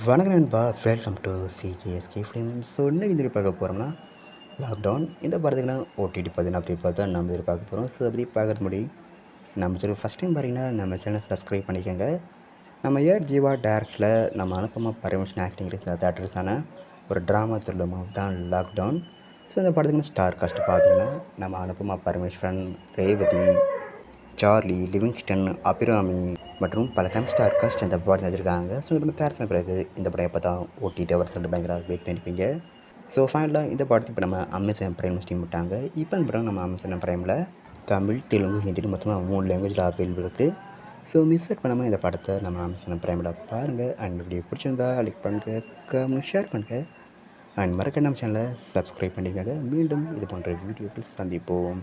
வணக்கம் நண்பா, welcome to சிஜிஎஸ்கே film. So இன்றைக்கி இந்த பார்க்க போகிறோம்னா லாக்டவுன் இந்த படத்துக்குலாம் ஓடிடி பார்த்தீங்கன்னா அப்படி பார்த்தா நம்ம இதில் பார்க்க போகிறோம். ஸோ அப்படி பார்க்குறது முடி நம்ம சேனல் ஃபஸ்ட் டைம் பார்த்தீங்கன்னா நம்ம சேனல் சப்ஸ்கிரைப் பண்ணிக்கோங்க. நம்ம ஏஆர் ஜீவா டேரக்டில் நம்ம அனுப்பமா பரமேஷன் ஆக்டிங் இருக்கிற தேட்டர்ஸான ஒரு ட்ராமா த்ரில்லர் மூவி தான் லாக்டவுன். ஸோ இந்த படத்துக்கு ஸ்டார் காஸ்ட் பார்த்தீங்கன்னா நம்ம அனுப்பமா பரமேஸ்வரன், ரேவதி, சார்லி, லிவிங்ஸ்டன், அபிராமி மற்றும் பல ஸ்டார் காஸ்ட் இந்த படத்தில் வச்சுருக்காங்க. ஸோ நம்ம தேர்ட் பிறகு இந்த படம் எப்போ தான் ஓடிடி அவர் சொல்லிட்டு பயங்கர வெயிட் பண்ணியிருப்பீங்க. ஸோ ஃபைனலாக இந்த படத்துக்கு இப்போ நம்ம அமேசான் பிரைம் ஸ்டீம் விட்டாங்க. இப்போ இந்த படம் நம்ம அமேசான் பிரைமில் தமிழ், தெலுங்கு, ஹிந்தி மொத்தமாக 3 லாங்குவேஜில் அவைலபிள் இருக்குது. ஸோ மிஸ் அவுட் பண்ணாமல் இந்த படத்தை நம்ம அமேசான் பிரைமில் பாருங்கள். அண்ட் வீடியோ பிடிச்சிருந்தா லைக் பண்ணுங்கள், கமெண்ட், ஷேர் பண்ணுங்கள். அண்ட் மறக்க நம்ம சேனலை சப்ஸ்கிரைப் பண்ணிக்கோங்க. மீண்டும் இது போன்ற வீடியோக்கள் சந்திப்போம்.